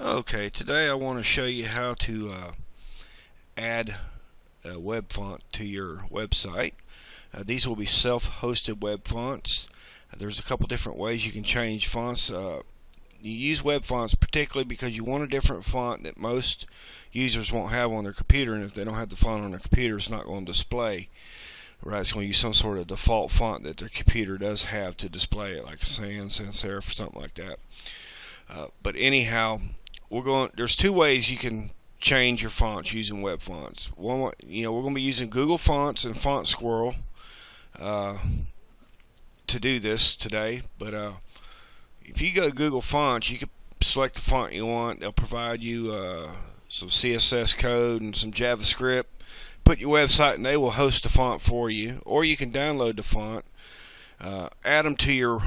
Okay, today I want to show you how to add a web font to your website. These will be self-hosted web fonts. There's a couple different ways you can change fonts. You use web fonts particularly because you want a different font that most users won't have on their computer, and if they don't have the font on their computer, it's not going to display. Right, it's going to use some sort of default font that their computer does have to display it, like a sans serif or something like that. But anyhow, there's two ways you can change your fonts using web fonts. One, we're going to be using Google Fonts and Font Squirrel to do this today. But if you go to Google Fonts, you can select the font you want. They'll provide you some CSS code and some JavaScript. Put your website and they will host the font for you, or you can download the font, add them to your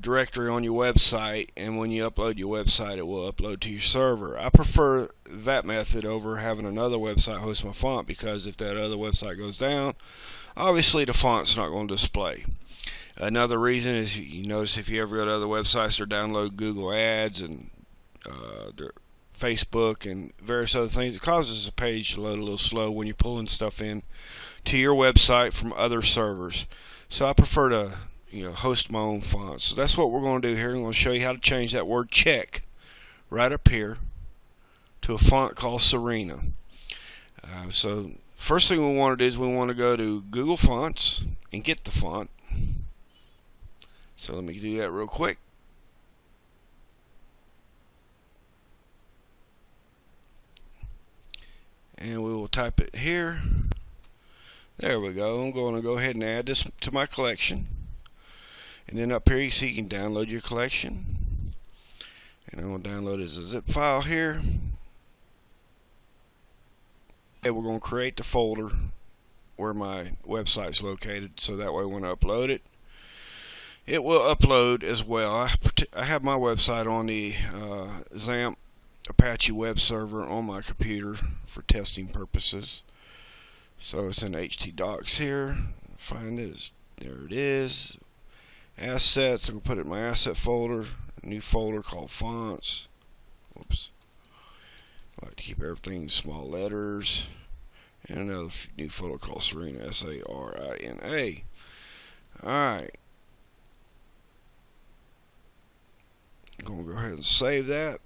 directory on your website, and when you upload your website, it will upload to your server. I prefer that method over having another website host my font, because if that other website goes down, obviously the font's not going to display. Another reason is, you notice if you ever go to other websites or download Google Ads and Facebook and various other things, it causes the page to load a little slow when you're pulling stuff in to your website from other servers. So I prefer to host my own fonts. So that's what we're going to do here. I'm going to show you how to change that word check right up here to a font called Serena. So first thing we want to do is we want to go to Google Fonts and get the font. So let me do that real quick. And we will type it here. There we go. I'm going to go ahead and add this to my collection. And then up here you see you can download your collection. And I'm going to download it as a zip file here. And we're going to create the folder where my website's located, so that way when I upload it, it will upload as well. I have my website on the XAMPP Apache web server on my computer for testing purposes. So it's in htdocs here. Find it. There it is. Assets. I'm going to put it in my asset folder. A new folder called fonts. Whoops. I like to keep everything in small letters. And another new folder called Serena. S-A-R-I-N-A. Alright. I'm going to go ahead and save that.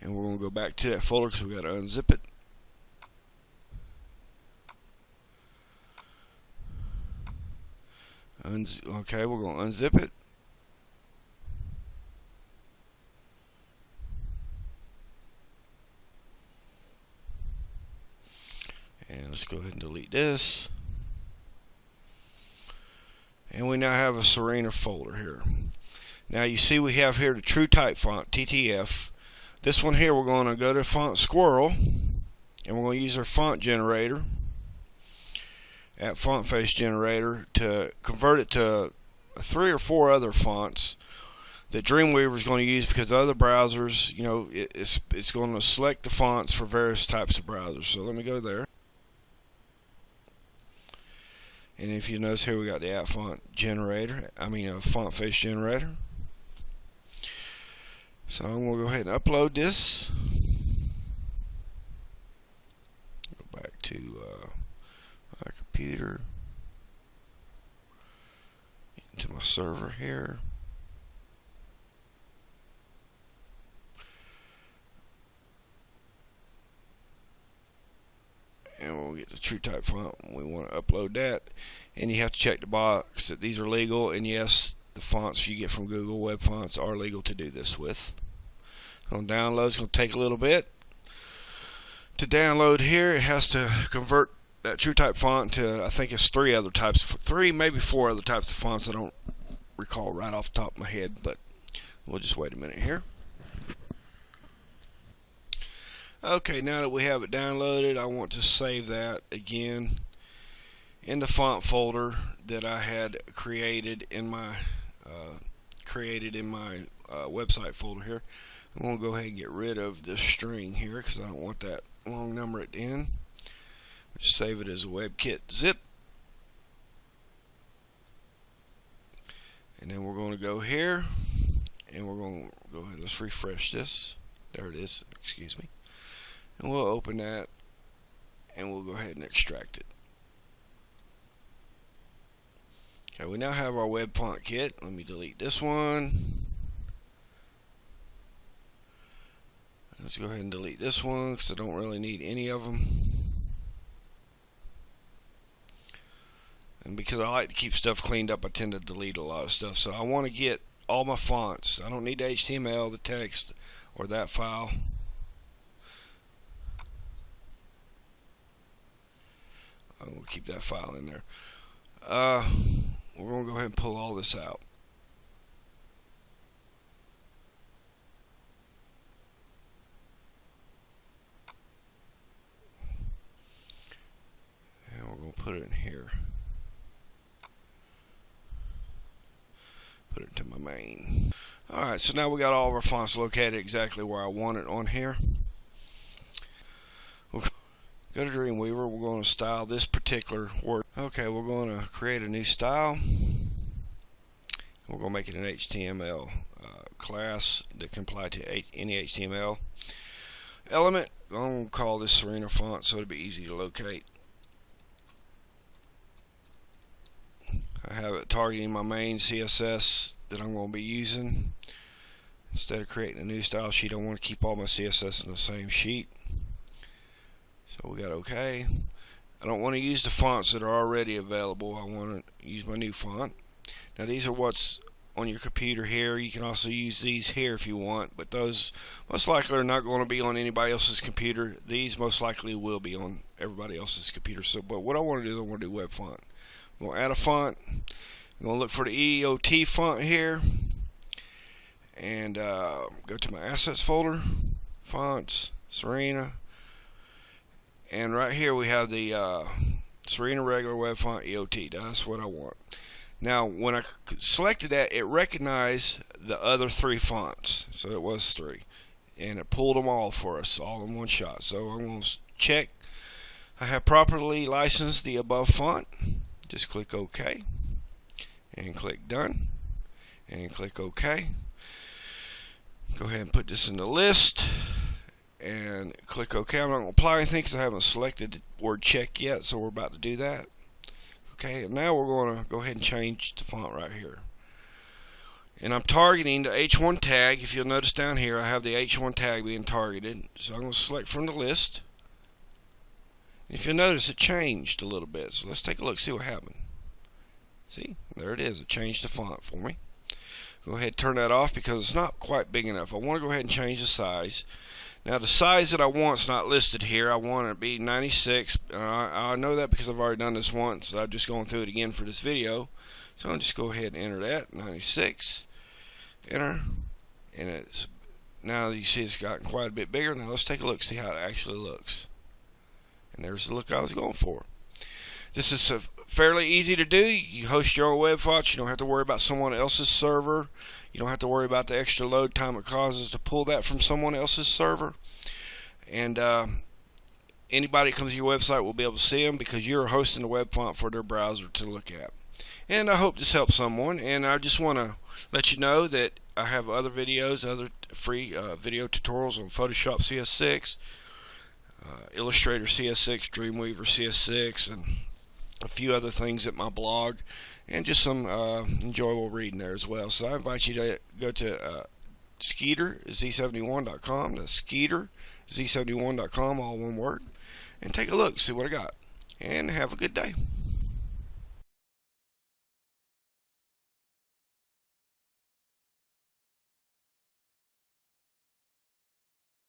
And we're going to go back to that folder because we got to unzip it. Okay, we're going to unzip it. And let's go ahead and delete this. And we now have a Serena folder here. Now you see we have here the True Type font, TTF. This one here, we're going to go to Font Squirrel, and we're going to use our font generator at Font Face Generator to convert it to 3 or 4 other fonts that Dreamweaver is going to use, because other browsers, it's going to select the fonts for various types of browsers. So let me go there. And if you notice here, we got the at Font Generator, Font Face Generator. So I'm going to go ahead and upload this. Go back to my computer, into my server here. And we'll get the True Type font. We want to upload that. And you have to check the box that these are legal. And yes, the fonts you get from Google Web Fonts are legal to do this with. On download, it's going to take a little bit to download here. It has to convert that True Type font to, I think it's 3 maybe 4 other types of fonts. I don't recall right off the top of my head, but we'll just wait a minute here. Okay, now that we have it downloaded, I want to save that again in the font folder that I had created in my website folder here. I'm going to go ahead and get rid of this string here because I don't want that long number at the end. Just save it as a WebKit zip. And then we're going to go here and we're going to go ahead, let's refresh this. There it is, excuse me. And we'll open that, and we'll go ahead and extract it. Okay, we now have our web font kit. Let me delete this one. Let's go ahead and delete this one because I don't really need any of them. And because I like to keep stuff cleaned up, I tend to delete a lot of stuff. So I want to get all my fonts. I don't need the HTML, the text, or that file. We'll keep that file in there. We're going to go ahead and pull all this out. And we're going to put it in here. Put it into my main. Alright, so now we got all of our fonts located exactly where I want it on here. We'll go to Dreamweaver. We're going to style this particular word. Okay, we're going to create a new style. We're going to make it an HTML class that can apply to any HTML element. I'm going to call this Serena font so it'll be easy to locate. I have it targeting my main CSS that I'm going to be using. Instead of creating a new style sheet, I want to keep all my CSS in the same sheet. So we got OK. I don't want to use the fonts that are already available. I want to use my new font. Now these are what's on your computer here. You can also use these here if you want, but those most likely are not going to be on anybody else's computer. These most likely will be on everybody else's computer. So, but what I want to do is I want to do web font. I'm going to add a font. I'm going to look for the EOT font here, and go to my assets folder, fonts, Serena. And right here we have the Serena regular web font EOT. That's what I want. Now when I selected that, it recognized the other three fonts. So it was three. And it pulled them all for us, all in one shot. So I'm going to check. I have properly licensed the above font. Just click OK. And click Done. And click OK. Go ahead and put this in the list. And click OK. I'm not going to apply anything because I haven't selected the word check yet, so we're about to do that. Okay, and now we're going to go ahead and change the font right here. And I'm targeting the H1 tag. If you'll notice down here, I have the H1 tag being targeted. So I'm going to select from the list. And if you'll notice, it changed a little bit. So let's take a look, see what happened. See, there it is. It changed the font for me. Go ahead and turn that off because it's not quite big enough. I want to go ahead and change the size. Now the size that I want is not listed here. I want it to be 96. I know that because I've already done this once. So I'm just going through it again for this video. So I'll just go ahead and enter that, 96. Enter. And it's now you see it's gotten quite a bit bigger. Now let's take a look, see how it actually looks. And there's the look I was going for. This is fairly easy to do. You host your own web fonts. You don't have to worry about someone else's server. You don't have to worry about the extra load time it causes to pull that from someone else's server. And anybody that comes to your website will be able to see them because you're hosting the web font for their browser to look at. And I hope this helps someone. And I just want to let you know that I have other videos, other free video tutorials on Photoshop CS6, Illustrator CS6, Dreamweaver CS6, and a few other things at my blog, and just some enjoyable reading there as well. So I invite you to go to skeeterz71.com. That's skeeterz71.com, all one word, and take a look, see what I got, and have a good day.